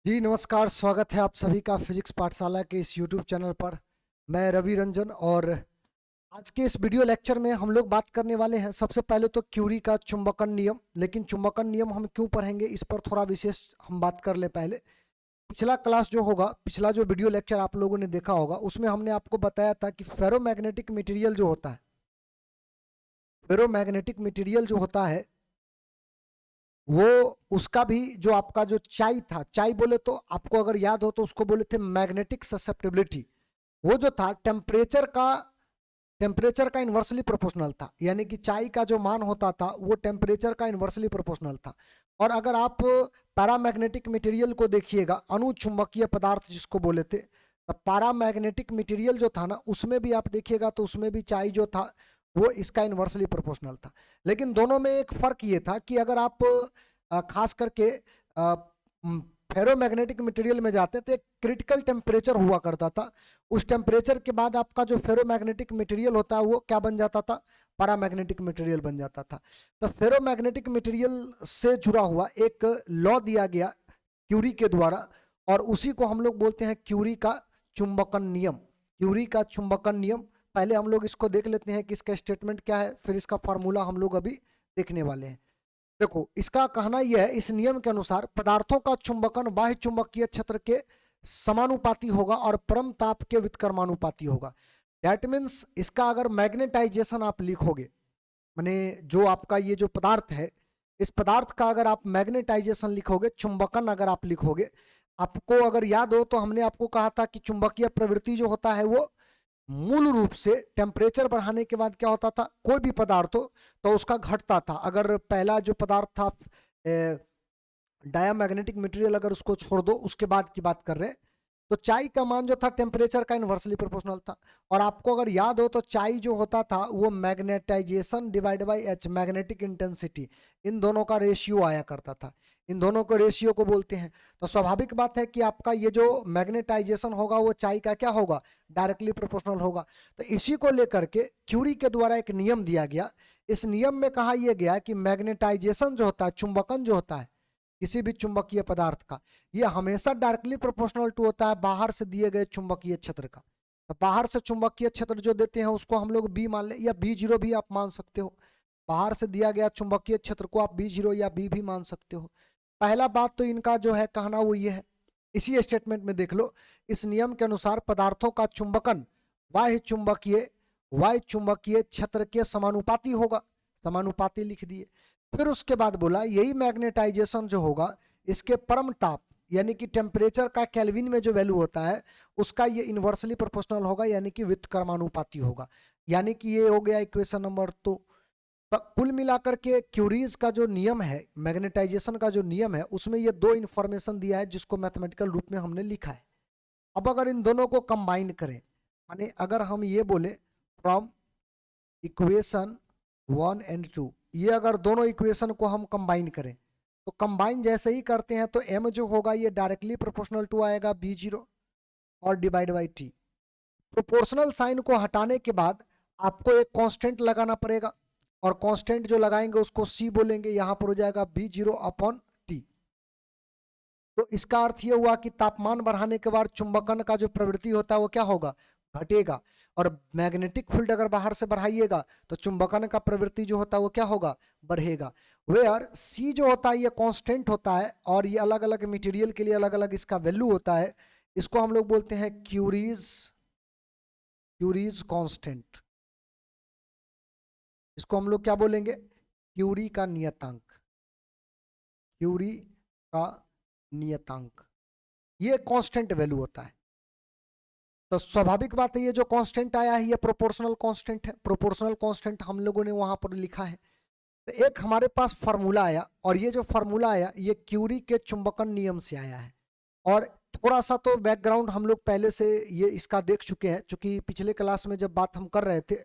जी नमस्कार, स्वागत है आप सभी का फिजिक्स पाठशाला के इस यूट्यूब चैनल पर। मैं रवि रंजन और आज के इस वीडियो लेक्चर में हम लोग बात करने वाले हैं सबसे पहले तो क्यूरी का चुंबकन नियम। लेकिन चुंबकन नियम हम क्यों पढ़ेंगे इस पर थोड़ा विशेष हम बात कर ले पहले। पिछला क्लास जो होगा, पिछला जो वीडियो लेक्चर आप लोगों ने देखा होगा, उसमें हमने आपको बताया था कि फेरोमैग्नेटिक मटेरियल जो होता है, फेरोमैग्नेटिक मटेरियल जो होता है वो उसका भी जो आपका जो चाई था, चाई बोले तो आपको अगर याद हो तो उसको बोले थे मैग्नेटिक ससेप्टिबिलिटी। वो जो था टेम्परेचर का इन्वर्सली प्रोपोर्शनल था, यानी कि चाई का जो मान होता था वो टेम्परेचर का इन्वर्सली प्रोपोर्शनल था। और अगर आप पैरामैग्नेटिक मटेरियल को देखिएगा, अनुचुंबकीय पदार्थ जिसको बोले थे, तो पैरामैग्नेटिक मटेरियल जो था ना, उसमें भी आप देखिएगा तो उसमें भी चाई जो था वो इसका इन्वर्सली प्रोपोर्शनल था। लेकिन दोनों में एक फर्क ये था कि अगर आप खास करके फेरोमैग्नेटिक मटेरियल में जाते तो एक क्रिटिकल टेम्परेचर हुआ करता था। उस टेम्परेचर के बाद आपका जो फेरोमैग्नेटिक मटेरियल होता है वो क्या बन जाता था, पैरामैग्नेटिक मटेरियल बन जाता था। तो फेरोमैग्नेटिक मटेरियल से जुड़ा हुआ एक लॉ दिया गया क्यूरी के द्वारा, और उसी को हम लोग बोलते हैं क्यूरी का चुंबकन नियम। क्यूरी का चुंबकन नियम, पहले हम लोग इसको देख लेते हैं कि इसका स्टेटमेंट क्या है, फिर इसका फॉर्मूला हम लोग अभी देखने वाले हैं। देखो, इसका कहना यह है, इस नियम के अनुसार पदार्थों का चुंबकन बाह्य चुंबकीय क्षेत्र के समानुपाती होगा और परम ताप के वितकर्मानुपाती होगा। दैट मीन्स इसका अगर मैग्नेटाइजेशन आप लिखोगे, माने जो आपका ये जो पदार्थ है, इस पदार्थ का अगर आप मैग्नेटाइजेशन लिखोगे, चुंबकन अगर आप लिखोगे, आपको अगर याद हो तो हमने आपको कहा था कि चुंबकीय प्रवृत्ति जो होता है वो मूल रूप से टेम्परेचर बढ़ाने के बाद क्या होता था, कोई भी पदार्थ हो तो उसका घटता था। अगर पहला जो पदार्थ था डायामैग्नेटिक मटेरियल, अगर उसको छोड़ दो, उसके बाद की बात कर रहे हैं, तो चाई का मान जो था टेम्परेचर का इन्वर्सली प्रोपोर्शनल था। और आपको अगर याद हो तो चाई जो होता था वो magnetization divide by H, magnetic intensity, इन दोनों का रेशियो आया करता था। इन दोनों को रेशियो को बोलते हैं। तो स्वाभाविक बात है कि आपका ये जो मैग्नेटाइजेशन होगा वो चाई का क्या होगा, डायरेक्टली प्रोपोर्शनल होगा। तो इसी को लेकर के क्यूरी के द्वारा एक नियम दिया गया। इस नियम में कहा यह गया कि मैग्नेटाइजेशन जो होता है, चुंबकन जो होता है किसी भी चुंबकीय पदार्थ का, यह हमेशा डायरेक्टली प्रोपोर्शनल टू होता है बाहर से दिए गए चुंबकीय क्षेत्र का। तो बाहर से चुंबकीय क्षेत्र जो देते हैं उसको हम लोग बी मान ले, या बी जीरो भी आप मान सकते हो। बाहर से दिया गया चुंबकीय क्षेत्र को आप बी जीरो या बी भी मान सकते हो। पहला बात तो इनका जो है कहना वो ये है, इसी स्टेटमेंट में देख लो, इस नियम के अनुसार पदार्थों का चुंबकन वाह्य चुंबकीय क्षेत्र के समानुपाती होगा। समानुपाती लिख दिए। फिर उसके बाद बोला यही मैग्नेटाइजेशन जो होगा इसके परम ताप, यानी कि टेम्परेचर का केल्विन में जो वैल्यू होता है उसका ये इन्वर्सली प्रोपोर्शनल होगा, यानी कि व्युत्क्रमानुपाती होगा। यानी कि ये हो गया इक्वेशन नंबर 2। तो कुल मिलाकर के क्यूरीज का जो नियम है, मैग्नेटाइजेशन का जो नियम है, उसमें ये दो इंफॉर्मेशन दिया है जिसको मैथमेटिकल रूप में हमने लिखा है। अब अगर इन दोनों को कंबाइन करें, माने अगर हम ये बोले फ्रॉम इक्वेशन 1 एंड 2, ये अगर दोनों इक्वेशन को हम कंबाइन करें तो कंबाइन जैसे ही करते हैं तो m जो होगा ये डायरेक्टली प्रोपोर्शनल टू आएगा बी जीरो और divide by T. Proportional sign को हटाने के बाद आपको एक कांस्टेंट लगाना पड़ेगा, और कांस्टेंट जो लगाएंगे उसको c बोलेंगे, यहां पर हो जाएगा बी जीरो अपॉन टी। तो इसका अर्थ ये हुआ कि तापमान बढ़ाने के बाद चुंबकन का जो प्रवृत्ति होता है वो क्या होगा, घटेगा। और मैग्नेटिक फील्ड अगर बाहर से बढ़ाइएगा तो चुंबकन का प्रवृत्ति जो होता है वो क्या होगा, बढ़ेगा। वेयर सी जो होता है ये कांस्टेंट होता है, और ये अलग अलग मटेरियल के लिए अलग अलग इसका वैल्यू होता है। इसको हम लोग बोलते हैं क्यूरीज कांस्टेंट। इसको हम लोग क्या बोलेंगे, क्यूरी का नियतांक। क्यूरी का नियतांक ये कांस्टेंट वैल्यू होता है। तो स्वाभाविक बात है ये जो कांस्टेंट आया है ये प्रोपोर्शनल कांस्टेंट है। प्रोपोर्शनल कांस्टेंट हम लोगों ने वहां पर लिखा है। तो एक हमारे पास फार्मूला आया, और ये जो फार्मूला आया ये क्यूरी के चुंबकन नियम से आया है। और थोड़ा सा तो बैकग्राउंड हम लोग पहले से ये इसका देख चुके हैं, क्योंकि पिछले क्लास में जब बात हम कर रहे थे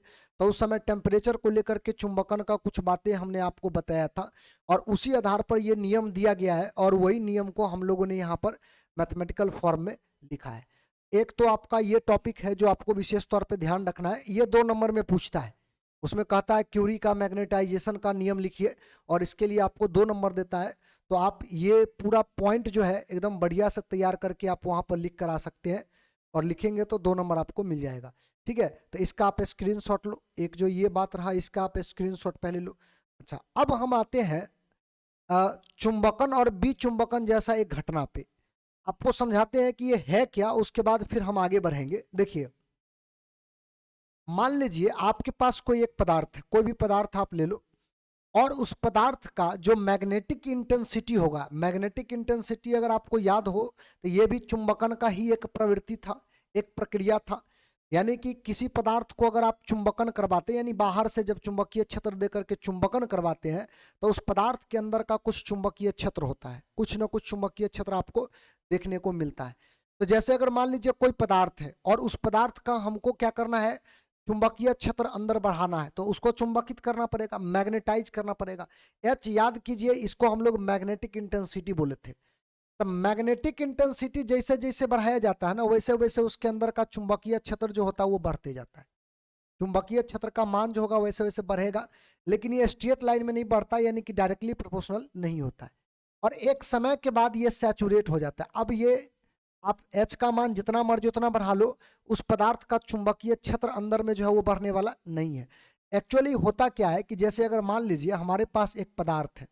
तो उस समय टेम्परेचर को लेकर के चुंबकन का कुछ बातें हमने आपको बताया था, और उसी आधार पर ये नियम दिया गया है, और वही नियम को हम लोगों ने यहाँ पर मैथमेटिकल फॉर्म में लिखा है। एक तो आपका ये टॉपिक है जो आपको विशेष तौर पे ध्यान रखना है, ये 2 नंबर में पूछता है। उसमें कहता है क्यूरी का मैग्नेटाइजेशन का नियम लिखिए, और इसके लिए आपको 2 नंबर देता है। तो तो आप ये पूरा पॉइंट जो है एकदम बढ़िया से तैयार करके आप वहां पर लिख कर आ सकते हैं, और लिखेंगे तो 2 नंबर आपको मिल जाएगा। ठीक है, तो इसका आप स्क्रीनशॉट लो, एक जो ये बात रहा इसका आप स्क्रीनशॉट पहले लो। अच्छा, अब हम आते हैं चुंबकन और विचुंबकन जैसा एक घटना पे, आपको समझाते हैं कि ये है क्या, उसके बाद फिर हम आगे बढ़ेंगे। देखिए, मान लीजिए आपके पास कोई एक पदार्थ है, कोई भी पदार्थ आप ले लो, और उस पदार्थ का जो मैग्नेटिक इंटेंसिटी होगा, मैग्नेटिक इंटेंसिटी अगर आपको याद हो तो ये भी चुंबकन का ही एक प्रवृत्ति था, एक प्रक्रिया था। यानी कि किसी पदार्थ को अगर आप चुंबकन करवाते हैं, यानी बाहर से जब चुंबकीय क्षेत्र देकर के चुंबकन करवाते हैं, तो उस पदार्थ के अंदर का कुछ चुंबकीय क्षेत्र होता है, कुछ ना कुछ चुंबकीय क्षेत्र आपको देखने को मिलता है। तो जैसे अगर मान लीजिए कोई पदार्थ है और उस पदार्थ का हमको क्या करना है, चुंबकीय क्षेत्र अंदर बढ़ाना है, तो उसको चुंबकित करना पड़ेगा, मैग्नेटाइज करना पड़ेगा। एच याद कीजिए, इसको हम लोग मैग्नेटिक इंटेंसिटी बोले थे। तो मैग्नेटिक इंटेंसिटी जैसे जैसे बढ़ाया जाता है ना, वैसे वैसे उसके अंदर का चुंबकीय क्षेत्र जो होता है वो बढ़ते जाता है। चुंबकीय क्षेत्र का मान जो होगा वैसे वैसे बढ़ेगा, लेकिन ये स्ट्रेट लाइन में नहीं बढ़ता, यानी कि डायरेक्टली प्रोपोर्शनल नहीं होता है। और एक समय के बाद ये सैचुरेट हो जाता है। अब ये आप H का मान जितना मर्जी उतना बढ़ा लो, उस पदार्थ का चुंबकीय क्षेत्र अंदर में जो है वो बढ़ने वाला नहीं है। एक्चुअली होता क्या है कि जैसे अगर मान लीजिए हमारे पास एक पदार्थ है,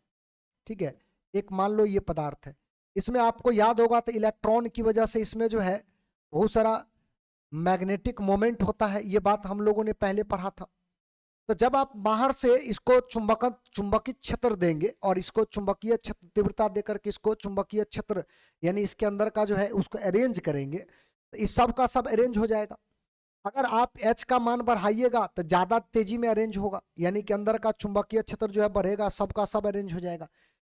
ठीक है, एक मान लो ये पदार्थ है, इसमें आपको याद होगा तो इलेक्ट्रॉन की वजह से इसमें जो है बहुत सारा मैग्नेटिक मोमेंट होता है, ये बात हम लोगों ने पहले पढ़ा था। तो जब आप बाहर से इसको चुंबकीय क्षेत्र देंगे और इसको चुंबकीय क्षेत्र तीव्रता देकर के इसको चुंबकीय क्षेत्र यानी इसके अंदर का जो है उसको अरेंज करेंगे, तो इस सब का सब अरेंज हो जाएगा। अगर आप H का मान बढ़ाइएगा तो ज्यादा तेजी में अरेंज होगा, यानी कि अंदर का चुंबकीय क्षेत्र जो है बढ़ेगा, सबका सब अरेंज हो जाएगा।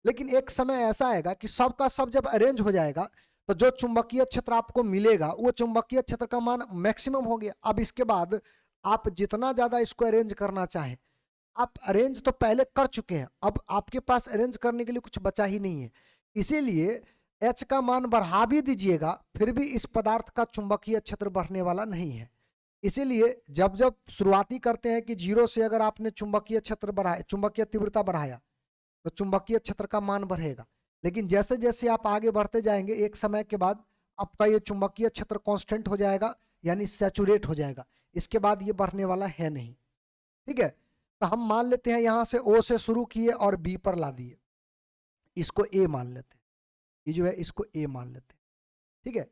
लेकिन एक समय ऐसा आएगा कि सबका सब जब अरेंज हो जाएगा तो जो चुंबकीय क्षेत्र आपको मिलेगा वो चुंबकीय क्षेत्र का मान मैक्सिमम हो गया। अब इसके बाद आप जितना ज्यादा इसको अरेंज करना चाहें, आप अरेंज तो पहले कर चुके हैं, अब आपके पास अरेंज करने के लिए कुछ बचा ही नहीं है। इसीलिए H का मान बढ़ा भी दीजिएगा फिर भी इस पदार्थ का चुंबकीय क्षेत्र बढ़ने वाला नहीं है। इसीलिए जब जब शुरुआती करते हैं कि 0 से अगर आपने चुंबकीय क्षेत्र बढ़ाया, चुंबकीय तीव्रता बढ़ाया, तो चुंबकीय क्षेत्र का मान बढ़ेगा। लेकिन जैसे जैसे आप आगे बढ़ते जाएंगे, एक समय के बाद आपका ये चुंबकीय क्षेत्र कांस्टेंट हो जाएगा, यानी सैचुरेट हो जाएगा। इसके बाद ये बढ़ने वाला है नहीं। ठीक है, तो हम मान लेते हैं यहां से O से शुरू किए और B पर ला दिए, इसको A मान लेते हैं, ये जो है इसको A मान लेते हैं। ठीक है,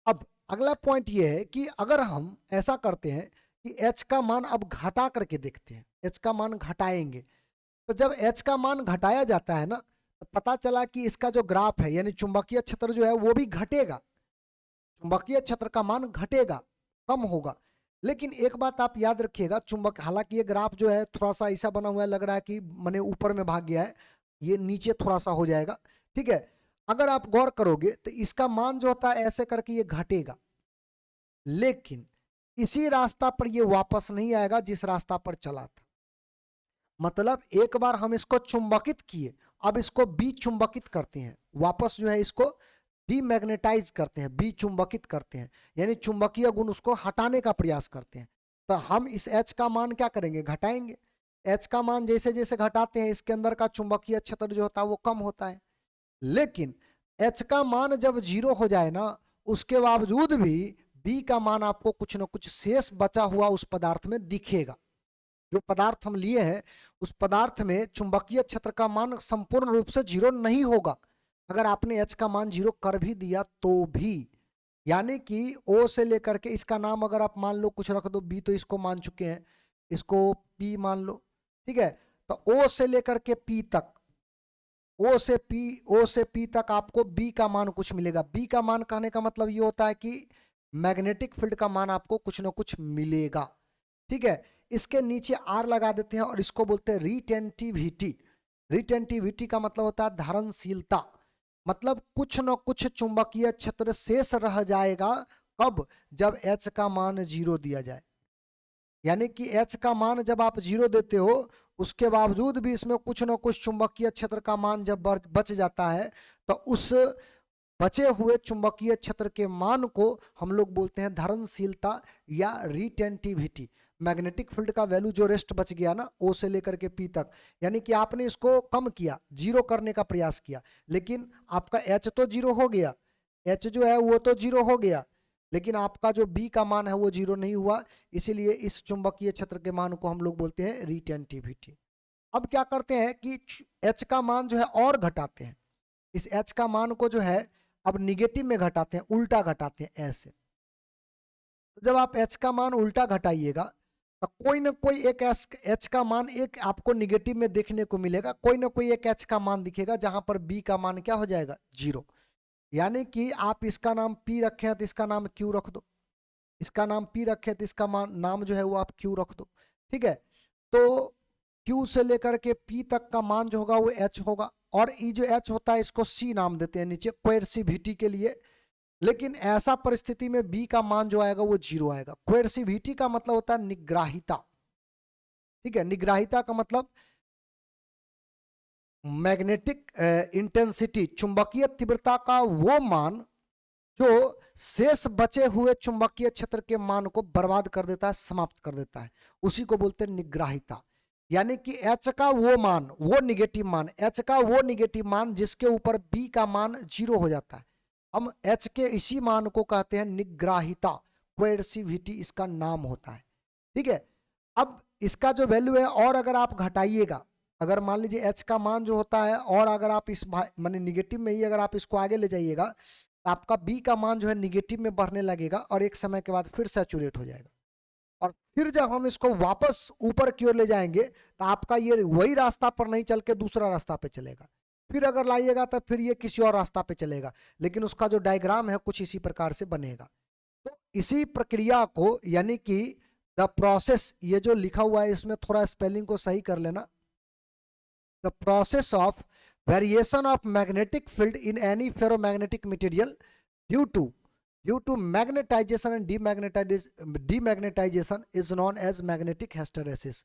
अब अगला पॉइंट ये है कि अगर हम ऐसा करते हैं कि H का मान अब घटा करके देखते हैं, H का मान घटाएंगे, तो जब H का मान घटाया जाता है ना, तो पता चला कि इसका जो ग्राफ है यानी चुंबकीय क्षेत्र जो है वो भी घटेगा, चुंबकीय क्षेत्र का मान घटेगा, कम होगा। लेकिन एक बात आप याद रखिएगा, चुंबक, हालांकि ये ग्राफ जो है थोड़ा सा ऐसा बना हुआ है, लग रहा है कि मैंने ऊपर में भाग गया है, ये नीचे थोड़ा सा हो जाएगा। ठीक है, अगर आप गौर करोगे तो इसका मान जो होता है ऐसे करके ये घटेगा, लेकिन इसी रास्ता पर ये वापस नहीं आएगा जिस रास्ता पर चला था। मतलब एक बार हम इसको चुंबकित किए, अब इसको बी चुंबकित करते हैं, वापस जो है इसको डीमैग्नेटाइज करते हैं, बी चुंबकित करते हैं, यानी चुंबकीय गुण उसको हटाने का प्रयास करते हैं। तो हम इस H का मान क्या करेंगे, घटाएंगे। H का मान जैसे जैसे घटाते हैं इसके अंदर का चुंबकीय क्षेत्र जो होता है वो कम होता है। लेकिन H का मान जब 0 हो जाए ना, उसके बावजूद भी B का मान आपको कुछ ना कुछ शेष बचा हुआ उस पदार्थ में दिखेगा। जो पदार्थ हम लिए हैं उस पदार्थ में चुंबकीय क्षेत्र का मान संपूर्ण रूप से 0 नहीं होगा। अगर आपने H का मान 0 कर भी दिया तो भी, यानी कि O से लेकर के, इसका नाम अगर आप मान लो कुछ रख दो, B तो इसको मान चुके हैं, इसको P मान लो। ठीक है, तो O से लेकर के P तक, O से P तक आपको B का मान कुछ मिलेगा। B का मान कहने का मतलब ये होता है कि मैग्नेटिक फील्ड का मान आपको कुछ ना कुछ मिलेगा। ठीक है, इसके नीचे R लगा देते हैं और इसको बोलते हैं रिटेंटिविटी। रिटेंटिविटी का मतलब होता है धारणशीलता, मतलब कुछ न कुछ चुंबकीय क्षेत्र शेष रह जाएगा। कब, जब H का मान 0 दिया जाए, यानी कि H का मान जब आप 0 देते हो उसके बावजूद भी इसमें कुछ न कुछ चुंबकीय क्षेत्र का मान जब बच जाता है, तो उस बचे हुए चुंबकीय क्षेत्र के मान को हम लोग बोलते हैं धारणशीलता या रिटेंटिविटी। मैग्नेटिक फील्ड का वैल्यू जो रेस्ट बच गया ना ओ से लेकर के पी तक, यानी कि आपने इसको कम किया, जीरो करने का प्रयास किया, लेकिन आपका एच तो जीरो हो गया, एच जो है वो तो जीरो हो गया, लेकिन आपका जो बी का मान है वो जीरो नहीं हुआ, इसीलिए इस चुंबकीय क्षेत्र के मान को हम लोग बोलते हैं रिटेंटिविटी। अब क्या करते हैं कि एच का मान जो है और घटाते हैं, इस एच का मान को जो है अब निगेटिव में घटाते हैं, उल्टा घटाते हैं ऐसे। तो जब आप एच का मान उल्टा घटाइएगा तो कोई ना कोई एक एच का मान एक आपको निगेटिव में देखने को मिलेगा, कोई ना कोई एक एच का मान दिखेगा जहां पर बी का मान क्या हो जाएगा, जीरो। यानी कि आप इसका नाम पी रखे हैं तो इसका नाम क्यू रख दो, इसका नाम पी रखे तो इसका नाम जो है वो आप क्यू रख दो, ठीक है। तो क्यू से लेकर के पी तक का मान जो होगा वो एच होगा, और ये जो एच होता है इसको सी नाम देते हैं नीचे कोएर्सिविटी के लिए। लेकिन ऐसा परिस्थिति में बी का मान जो आएगा वो जीरो आएगा। कोएर्सिविटी का मतलब होता है निग्राहिता, ठीक है। निग्राहिता का मतलब मैग्नेटिक इंटेंसिटी, चुंबकीय तीव्रता का वो मान जो शेष बचे हुए चुंबकीय क्षेत्र के मान को बर्बाद कर देता है, समाप्त कर देता है, उसी को बोलते हैं निग्राहिता। यानी कि एच का वो मान, वो निगेटिव मान, एच का वो निगेटिव मान जिसके ऊपर बी का मान जीरो हो जाता है, हम एच के इसी मान को कहते हैं निग्राहिता, कोएर्सिविटी इसका नाम होता है, ठीक है। अब इसका जो वैल्यू है और अगर आप घटाइएगा, अगर मान लीजिए एच का मान जो होता है और अगर आप इस माने निगेटिव में ही अगर आप इसको आगे ले जाइएगा तो आपका बी का मान जो है निगेटिव में बढ़ने लगेगा और एक समय के बाद फिर सैचुरेट हो जाएगा, और फिर जब हम इसको वापस ऊपर की ओर ले जाएंगे तो आपका ये वही रास्ता पर नहीं चल के दूसरा रास्ता पे चलेगा, फिर अगर लाइएगा तो फिर ये किसी और रास्ता पे चलेगा, लेकिन उसका जो डायग्राम है कुछ इसी प्रकार से बनेगा। तो इसी प्रक्रिया को, यानी कि द प्रोसेस, ये जो लिखा हुआ है इसमें थोड़ा स्पेलिंग को सही कर लेना, the process of variation of magnetic field in any ferromagnetic material due to magnetization and demagnetization is known as magnetic hysteresis.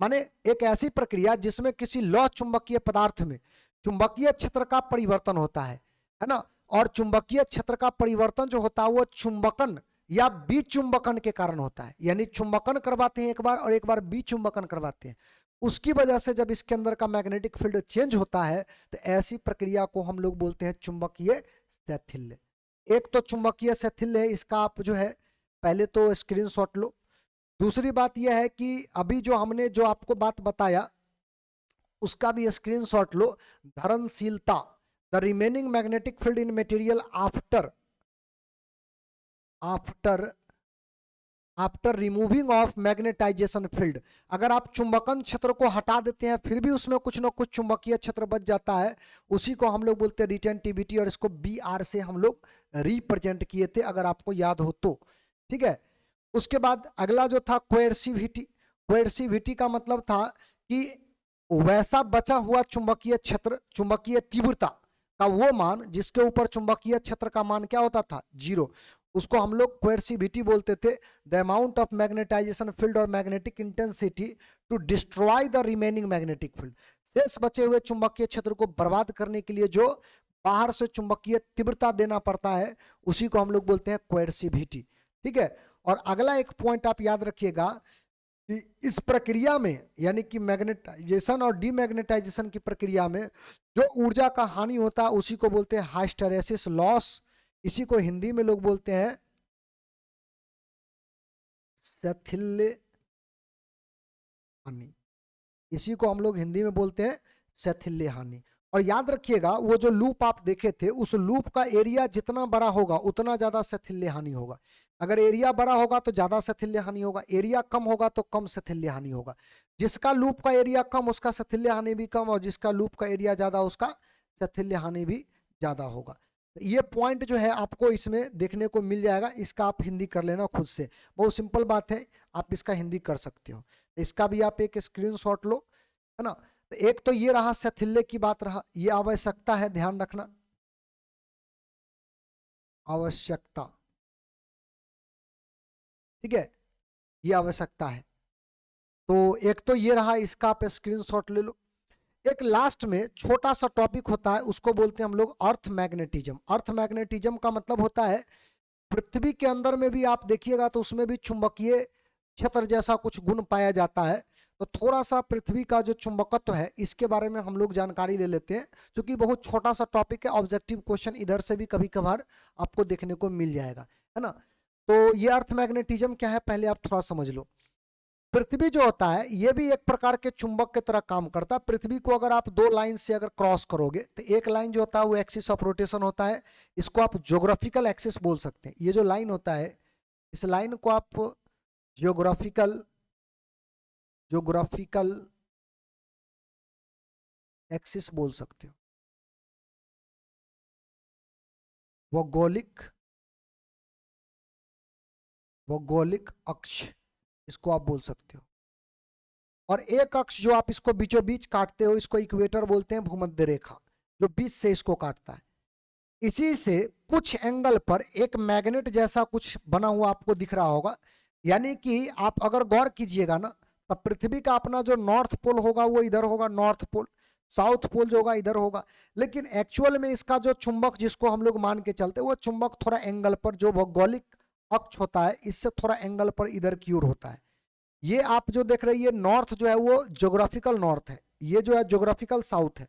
माने एक ऐसी प्रक्रिया जिसमें किसी लौह चुंबकीय पदार्थ में चुंबकीय क्षेत्र का परिवर्तन होता है ना, और चुंबकीय क्षेत्र का परिवर्तन जो होता है वो चुंबकन या विचुंबकन के कारण होता है, यानी चुंबकन करवाते हैं एक बार और एक बार विचुंबकन करवाते हैं, उसकी वजह से जब इसके अंदर का मैग्नेटिक फील्ड चेंज होता है तो ऐसी प्रक्रिया को हम लोग बोलते हैं चुंबकीय शैथिल्य। एक तो चुंबकीय शैथिल्य है, इसका आप जो है पहले तो स्क्रीनशॉट लो। दूसरी बात यह है कि अभी जो हमने जो आपको बात बताया उसका भी स्क्रीनशॉट लो, धरणशीलता, the remaining magnetic field in material after removing of magnetization field. अगर आप चुंबकन क्षेत्र को हटा देते हैं फिर भी उसमें कुछ ना कुछ चुंबकीय क्षेत्र बच जाता है, उसी को हम लोग बोलते हैं रिटेंटिविटी, और इसको बी आर से हम लोग रिप्रेजेंट किए थे अगर आपको याद हो तो, ठीक है। उसके बाद अगला जो था कोएर्सिविटी। कोएर्सिविटी का मतलब था कि वैसा बचा हुआ चुंबकीय क्षेत्र, चुंबकीय तीव्रता का वो मान जिसके ऊपर चुंबकीय क्षेत्र का मान क्या होता था, जीरो, उसको हम लोग कोएर्सिविटी बोलते थे। The amount of magnetization field और magnetic intensity to destroy the remaining magnetic field, शेष बचे हुए चुंबकीय क्षेत्र को बर्बाद करने के लिए जो बाहर से चुंबकीय तीव्रता देना पड़ता है उसी को हम लोग बोलते हैं कोएर्सिविटी, ठीक है। और अगला एक पॉइंट आप याद रखिएगा, इस प्रक्रिया में यानी कि मैग्नेटाइजेशन और डीमैग्नेटाइजेशन की प्रक्रिया में जो ऊर्जा का हानि होता है उसी को बोलते हैं हिस्टैरिसीस लॉस, इसी को हिंदी में लोग बोलते हैं शैथिल्य हानि, इसी को हम लोग हिंदी में बोलते हैं शैथिल्य हानि। और याद रखिएगा वो जो लूप आप देखे थे उस लूप का एरिया जितना बड़ा होगा उतना ज्यादा शैथिल्य हानि होगा, अगर एरिया बड़ा होगा तो ज्यादा शैथिल्य हानि होगा, एरिया कम होगा तो कम शैथिल्य हानि होगा। जिसका लूप का एरिया कम उसका शैथिल्य हानि भी कम, और जिसका लूप का एरिया ज्यादा उसका शैथिल्य हानि भी ज्यादा होगा। ये पॉइंट जो है आपको इसमें देखने को मिल जाएगा, इसका आप हिंदी कर लेना खुद से, बहुत सिंपल बात है, आप इसका हिंदी कर सकते हो। इसका भी आप एक स्क्रीनशॉट लो, है ना। तो एक तो ये रहा शैथिल्य की बात रहा, ये आवश्यकता है, ध्यान रखना, आवश्यकता, ठीक है, ये आवश्यकता है। तो एक तो ये रहा, इसका आप स्क्रीनशॉट ले लो। एक लास्ट में छोटा सा टॉपिक होता है उसको बोलते हैं हम लोग अर्थ मैग्नेटिज्म। अर्थ मैग्नेटिज्म का मतलब होता है पृथ्वी के अंदर में भी आप देखिएगा तो उसमें भी चुंबकीय क्षेत्र जैसा कुछ गुण पाया जाता है। तो थोड़ा सा पृथ्वी का जो चुंबकत्व है इसके बारे में हम लोग जानकारी ले लेते हैं, क्योंकि बहुत छोटा सा टॉपिक है, ऑब्जेक्टिव क्वेश्चन इधर से भी कभी कभार आपको देखने को मिल जाएगा, है ना। तो ये अर्थ मैग्नेटिज्म क्या है पहले आप थोड़ा समझ लो। पृथ्वी जो होता है ये भी एक प्रकार के चुंबक की तरह काम करता है। पृथ्वी को अगर आप दो लाइन से अगर क्रॉस करोगे तो एक लाइन जो होता है वो एक्सिस ऑफ रोटेशन होता है, इसको आप ज्योग्राफिकल एक्सिस बोल सकते हैं। ये जो लाइन होता है इस लाइन को आप ज्योग्राफिकल ज्योग्राफिकल एक्सिस बोल सकते हो, भौगोलिक भौगोलिक अक्ष इसको आप बोल सकते हो। और एक अक्ष जो आप इसको बीचों बीच काटते हो इसको इक्वेटर बोलते हैं, भूमध्य रेखा जो बीच से इसको काटता है। इसी से कुछ एंगल पर एक मैग्नेट जैसा कुछ बना हुआ आपको दिख रहा होगा। यानी कि आप अगर गौर कीजिएगा ना, तब पृथ्वी का अपना जो नॉर्थ पोल होगा वो इधर होगा, नॉर्थ पोल, साउथ पोल जो होगा इधर होगा। लेकिन एक्चुअल में इसका जो चुंबक जिसको हम लोग मान के चलते वो चुंबक थोड़ा एंगल पर, जो भौगोलिक अक्ष होता है इससे थोड़ा एंगल पर इधर की ओर होता है। ये आप जो देख रहे हैं ये नॉर्थ जो है वो ज्योग्राफिकल नॉर्थ है, ये जो है ज्योग्राफिकल साउथ है।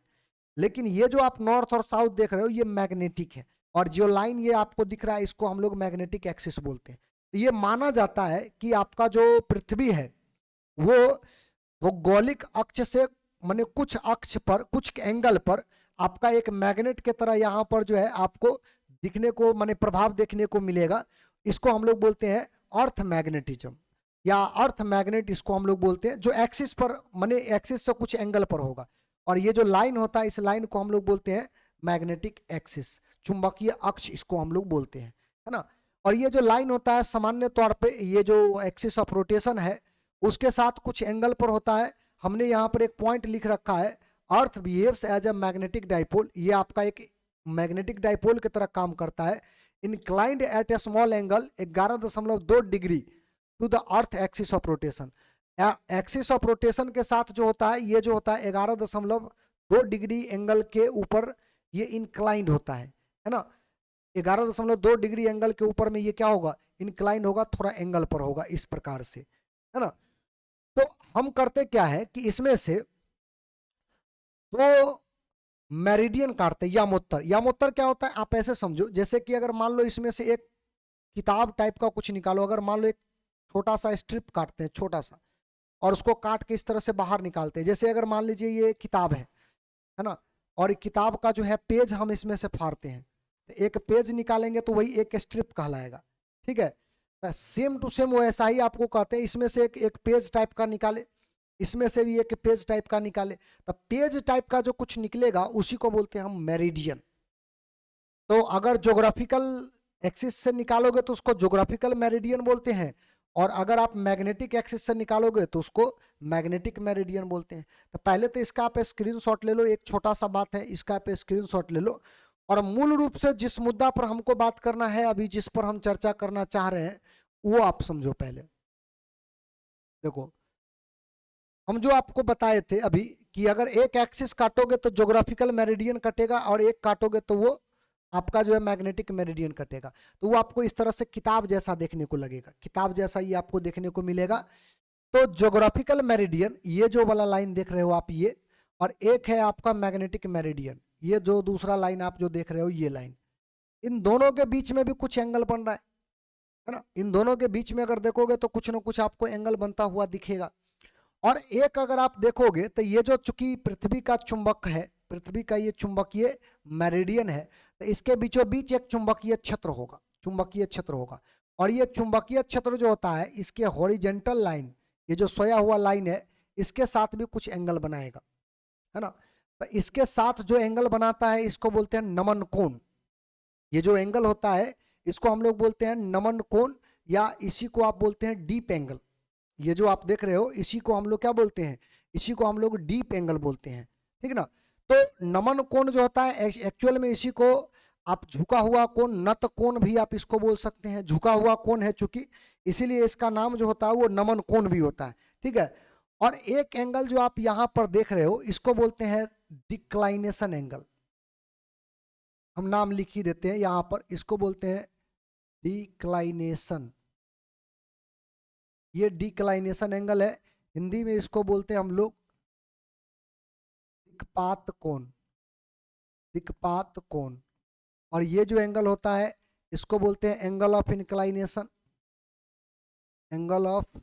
लेकिन ये जो आप नॉर्थ और साउथ देख रहे हो ये मैग्नेटिक है, और जो लाइन ये आपको दिख रहा है इसको हम लोग मैग्नेटिक एक्सिस बोलते हैं। तो ये माना जाता है कि आपका जो पृथ्वी है वो भौगोलिक अक्ष से माने कुछ अक्ष पर, कुछ एंगल पर आपका एक मैग्नेट की तरह यहाँ पर जो है आपको दिखने को माने प्रभाव देखने को मिलेगा। इसको हम लोग बोलते हैं अर्थ मैग्नेटिज्म या अर्थ मैग्नेट इसको हम लोग बोलते हैं, जो एक्सिस पर माने एक्सिस से कुछ एंगल पर होगा। और ये जो लाइन होता है इस लाइन को हम लोग बोलते हैं मैग्नेटिक एक्सिस, चुंबकीय अक्ष इसको हम लोग बोलते हैं, है ना। और ये जो लाइन होता है सामान्य तौर पे ये जो एक्सिस ऑफ रोटेशन है उसके साथ कुछ एंगल पर होता है। हमने यहाँ पर एक पॉइंट लिख रखा है, earth behaves as a magnetic dipole. ये आपका एक मैग्नेटिक डाइपोल की तरह काम करता है, inclined at a small angle 11.2 degree to the earth axis of rotation. Axis of rotation के साथ जो होता है ये जो होता है 11.2 डिग्री एंगल के ऊपर ये इंक्लाइंड होता है ना। 11.2 डिग्री एंगल के ऊपर में ये क्या होगा, इंक्लाइन होगा, थोड़ा एंगल पर होगा इस प्रकार से, है ना। तो हम करते क्या है कि इसमें से दो मेरिडियन काटते हैं, यामोत्तर। यामोत्तर क्या होता है आप ऐसे समझो, जैसे कि अगर मान लो इसमें से एक किताब टाइप का कुछ निकालो, अगर मान लो एक छोटा सा स्ट्रिप काटते हैं छोटा सा, और उसको काट के इस तरह से बाहर निकालते हैं। जैसे अगर मान लीजिए ये किताब है ना, और किताब का जो है पेज हम इसमें से फाड़ते हैं, तो एक पेज निकालेंगे तो वही एक स्ट्रिप कहलाएगा, ठीक है। सेम टू सेम वैसा ही आपको कहते हैं, इसमें से एक पेज टाइप का निकाले, इसमें से भी एक पेज टाइप का निकाले, तो पेज टाइप का जो कुछ निकलेगा उसी को बोलते हैं हम मेरिडियन। तो अगर ज्योग्राफिकल एक्सिस से निकालोगे तो उसको ज्योग्राफिकल मेरिडियन बोलते हैं, और अगर आप मैग्नेटिक एक्सिस से निकालोगे तो उसको मैग्नेटिक मेरिडियन बोलते हैं। तो पहले तो इसका आप स्क्रीनशॉट ले लो, एक छोटा सा बात है, इसका आप स्क्रीनशॉट ले लो। और मूल रूप से जिस मुद्दा पर हमको बात करना है अभी, जिस पर हम चर्चा करना चाह रहे हैं वो आप समझो। पहले देखो, हम जो आपको बताए थे अभी कि अगर एक एक्सिस काटोगे तो ज्योग्राफिकल मेरिडियन कटेगा, और एक काटोगे तो वो आपका जो है मैग्नेटिक मेरिडियन कटेगा। तो वो आपको इस तरह से किताब जैसा देखने को लगेगा, किताब जैसा ये आपको देखने को मिलेगा। तो ज्योग्राफिकल मेरिडियन ये जो वाला लाइन देख रहे हो आप ये, और एक है आपका मैग्नेटिक मेरिडियन, ये जो दूसरा लाइन आप जो देख रहे हो ये लाइन, इन दोनों के बीच में भी कुछ एंगल बन रहा है ना। इन दोनों के बीच में अगर देखोगे तो कुछ ना कुछ आपको एंगल बनता हुआ दिखेगा। और एक अगर आप देखोगे तो ये जो चूंकि पृथ्वी का चुंबक है, पृथ्वी का ये चुंबकीय मेरिडियन है, तो इसके बीचों बीच एक चुंबकीय क्षेत्र होगा, चुंबकीय क्षेत्र होगा। और ये चुंबकीय क्षेत्र जो होता है इसके हॉरिजेंटल लाइन, ये जो सोया हुआ लाइन है इसके साथ भी कुछ एंगल बनाएगा, है ना। तो इसके साथ जो एंगल बनाता है इसको बोलते हैं नमन कोण। ये जो एंगल होता है इसको हम लोग बोलते हैं नमन कोण, या इसी को आप बोलते हैं डीप एंगल। ये जो आप देख रहे हो इसी को हम लोग क्या बोलते हैं, इसी को हम लोग डीप एंगल बोलते हैं, ठीक ना। तो नमन कोण जो होता है एक्चुअल में इसी को आप झुका हुआ कोण, नत कोण भी आप इसको बोल सकते हैं। झुका हुआ कोण है चूंकि, इसीलिए इसका नाम जो होता है वो नमन कोण भी होता है, ठीक है। और एक एंगल जो आप यहां पर देख रहे हो इसको बोलते हैं डिक्लाइनेशन एंगल। हम नाम लिख ही देते हैं यहां पर, इसको बोलते हैं डिक्लाइनेशन ये डिक्लाइनेशन एंगल है, हिंदी में इसको बोलते हैं हम लोग दिक्पात कोण, दिक्पात कोण। और ये जो एंगल होता है इसको बोलते हैं angle of inclination, angle of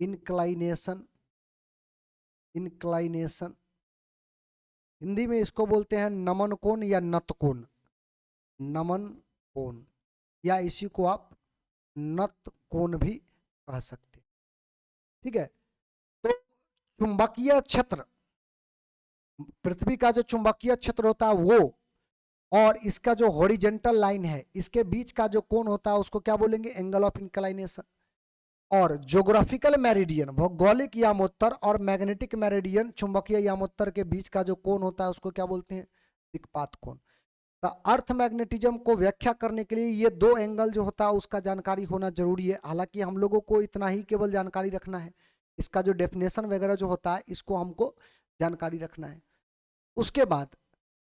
inclination, inclination. Hindi में इसको बोलते हैं नमन कोण या नत कोण, नमन कोण, या इसी को आप नत कोण भी कह सकते हैं। ठीक है, तो चुंबकीय क्षेत्र, पृथ्वी का जो चुंबकीय क्षेत्र होता है वो, और इसका जो हॉरिजेंटल लाइन है इसके बीच का जो कोण होता है उसको क्या बोलेंगे, एंगल ऑफ इंक्लाइनेशन। और ज्योग्राफिकल मेरिडियन, भौगोलिक यामोत्तर, और मैग्नेटिक मेरिडियन, चुंबकीय यामोत्तर के बीच का जो कोण होता है उसको क्या बोलते हैं, दिक्पात कोण। तो अर्थ मैग्नेटिज्म को व्याख्या करने के लिए ये दो एंगल जो होता है उसका जानकारी होना जरूरी है। हालांकि हम लोगों को इतना ही केवल जानकारी रखना है, इसका जो डेफिनेशन वगैरह जो होता है इसको हमको जानकारी रखना है। उसके बाद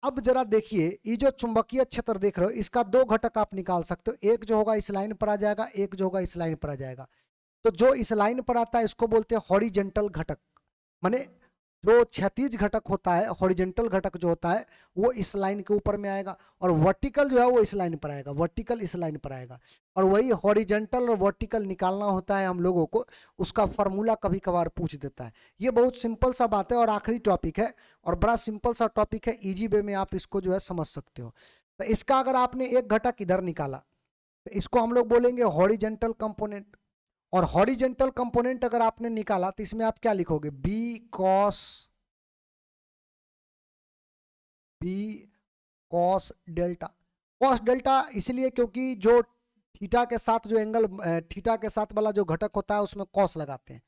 अब जरा देखिए, ये जो चुंबकीय क्षेत्र देख रहे हो इसका दो घटक आप निकाल सकते हो, एक जो होगा इस लाइन पर आ जाएगा, एक जो होगा इस लाइन पर आ जाएगा। तो जो इस लाइन पर आता है इसको बोलते हैं हॉरिजेंटल घटक, माने जो क्षैतिज घटक होता है, हॉरिजेंटल घटक जो होता है वो इस लाइन के ऊपर में आएगा, और वर्टिकल जो है वो इस लाइन पर आएगा, वर्टिकल इस लाइन पर आएगा। और वही हॉरिजेंटल और वर्टिकल निकालना होता है हम लोगों को, उसका फार्मूला कभी कभार पूछ देता है। ये बहुत सिंपल सा बात है और आखिरी टॉपिक है, और बड़ा सिंपल सा टॉपिक है, इजी वे में आप इसको जो है समझ सकते हो। तो इसका अगर आपने एक घटक इधर निकाला तो इसको हम लोग बोलेंगे हॉरिजेंटल कंपोनेंट, और हॉरिजेंटल कंपोनेंट अगर आपने निकाला तो इसमें आप क्या लिखोगे, B cos delta. Cos delta इसलिए क्योंकि जो थीटा के साथ जो एंगल, थीटा के साथ वाला जो घटक होता है उसमें कॉस लगाते हैं,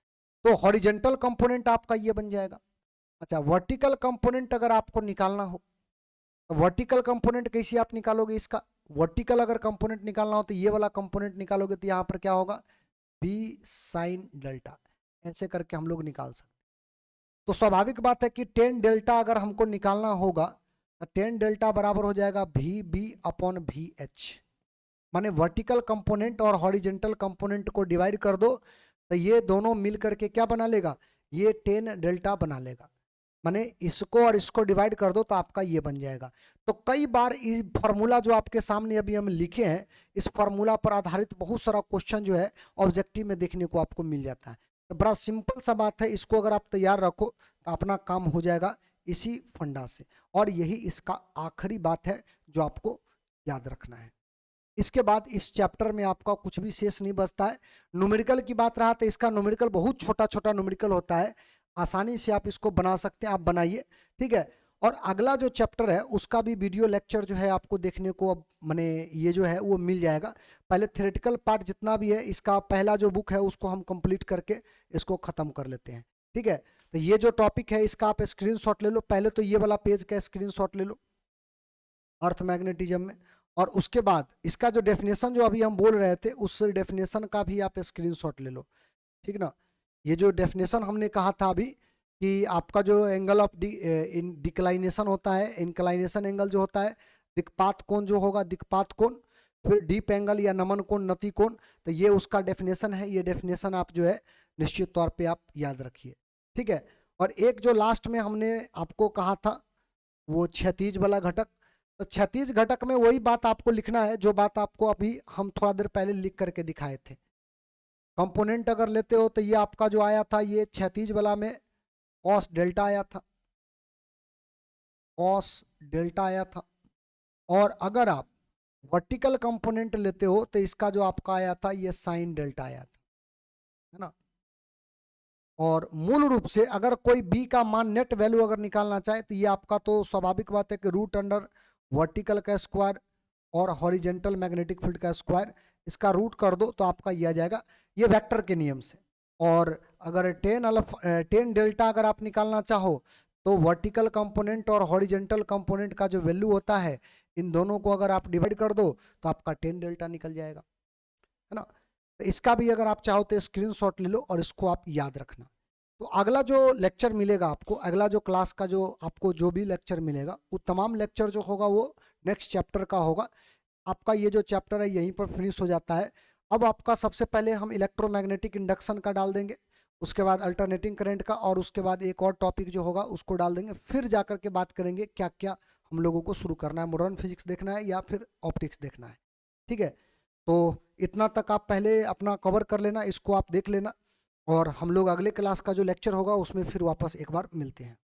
तो हॉरिजेंटल कंपोनेंट आपका ये बन जाएगा। अच्छा, वर्टिकल कंपोनेंट अगर आपको निकालना हो तो वर्टिकल कंपोनेंट कैसे आप निकालोगे, इसका वर्टिकल अगर कंपोनेंट निकालना हो तो ये वाला कंपोनेंट निकालोगे, तो यहाँ पर क्या होगा, बी साइन डेल्टा, ऐसे करके हम लोग निकाल सकते। तो स्वाभाविक बात है कि टेन डेल्टा अगर हमको निकालना होगा तो टेन डेल्टा बराबर हो जाएगा V B upon V H, माने वर्टिकल कंपोनेंट और हॉरिजेंटल कंपोनेंट को डिवाइड कर दो तो ये दोनों मिल करके क्या बना लेगा, ये टेन डेल्टा बना लेगा। माने इसको और इसको डिवाइड कर दो तो आपका ये बन जाएगा। तो कई बार ये फॉर्मूला जो आपके सामने अभी हम लिखे हैं, इस फॉर्मूला पर आधारित बहुत सारा क्वेश्चन जो है ऑब्जेक्टिव में देखने को आपको मिल जाता है। तो बड़ा सिंपल सा बात है, इसको अगर आप तैयार रखो तो अपना काम हो जाएगा इसी फंडा से, और यही इसका आखिरी बात है जो आपको याद रखना है। इसके बाद इस चैप्टर में आपका कुछ भी शेष नहीं बचता है। न्यूमेरिकल की बात रहा तो इसका न्यूमेरिकल बहुत छोटा छोटा न्यूमेरिकल होता है, आसानी से आप इसको बना सकते हैं, आप बनाइए, ठीक है। और अगला जो चैप्टर है उसका भी वीडियो लेक्चर जो है आपको देखने को अब माने ये जो है वो मिल जाएगा। पहले थ्योरेटिकल पार्ट जितना भी है इसका पहला जो बुक है उसको हम कंप्लीट करके इसको ख़त्म कर लेते हैं, ठीक है। तो ये जो टॉपिक है इसका आप स्क्रीनशॉट ले लो, पहले तो ये वाला पेज का स्क्रीनशॉट ले लो अर्थ मैग्नेटिज्म में, और उसके बाद इसका जो डेफिनेशन जो अभी हम बोल रहे थे उस डेफिनेशन का भी आप स्क्रीनशॉट ले लो, ठीक ना। ये जो डेफिनेशन हमने कहा था अभी कि आपका जो एंगल ऑफ डिक्लाइनेशन होता है, इंक्लाइनेशन एंगल जो होता है, दिक्पात कोण जो होगा, दिक्पात कोण, फिर डीप एंगल या नमन कोण, नति कोण, तो ये उसका डेफिनेशन है। ये डेफिनेशन आप जो है निश्चित तौर पे आप याद रखिए, ठीक है। और एक जो लास्ट में हमने आपको कहा था वो क्षैतिज वाला घटक, तो क्षैतिज घटक में वही बात आपको लिखना है जो बात आपको अभी हम थोड़ा देर पहले लिख करके दिखाए थे। कंपोनेंट अगर लेते हो तो ये आपका जो आया था ये क्षैतिज वाला में कॉस डेल्टा आया था, कॉस डेल्टा आया था। और अगर आप वर्टिकल कंपोनेंट लेते हो तो इसका जो आपका आया था ये साइन डेल्टा आया था, है ना। और मूल रूप से अगर कोई बी का मान नेट वैल्यू अगर निकालना चाहे तो ये आपका तो स्वाभाविक बात है कि रूट अंडर वर्टिकल का स्क्वायर और हॉरिजेंटल मैग्नेटिक फील्ड का स्क्वायर, इसका रूट कर दो तो आपका ये आ जाएगा, ये वेक्टर के नियम से। और अगर टेन डेल्टा अगर आप निकालना चाहो तो वर्टिकल कंपोनेंट और हॉरिजेंटल कंपोनेंट का जो वैल्यू होता है इन दोनों को अगर आप डिवाइड कर दो तो आपका 10 डेल्टा निकल जाएगा, है ना। तो इसका भी अगर आप चाहो तो स्क्रीनशॉट ले लो और इसको आप याद रखना। तो अगला जो लेक्चर मिलेगा आपको, अगला जो क्लास का जो आपको जो भी लेक्चर मिलेगा वो तमाम लेक्चर जो होगा वो नेक्स्ट चैप्टर का होगा। आपका ये जो चैप्टर है यहीं पर फिनिश हो जाता है। अब आपका सबसे पहले हम इलेक्ट्रोमैग्नेटिक इंडक्शन का डाल देंगे, उसके बाद अल्टरनेटिंग करंट का, और उसके बाद एक और टॉपिक जो होगा उसको डाल देंगे। फिर जाकर के बात करेंगे क्या क्या हम लोगों को शुरू करना है, मॉडर्न फिजिक्स देखना है या फिर ऑप्टिक्स देखना है। ठीक है, तो इतना तक आप पहले अपना कवर कर लेना, इसको आप देख लेना, और हम लोग अगले क्लास का जो लेक्चर होगा उसमें फिर वापस एक बार मिलते हैं।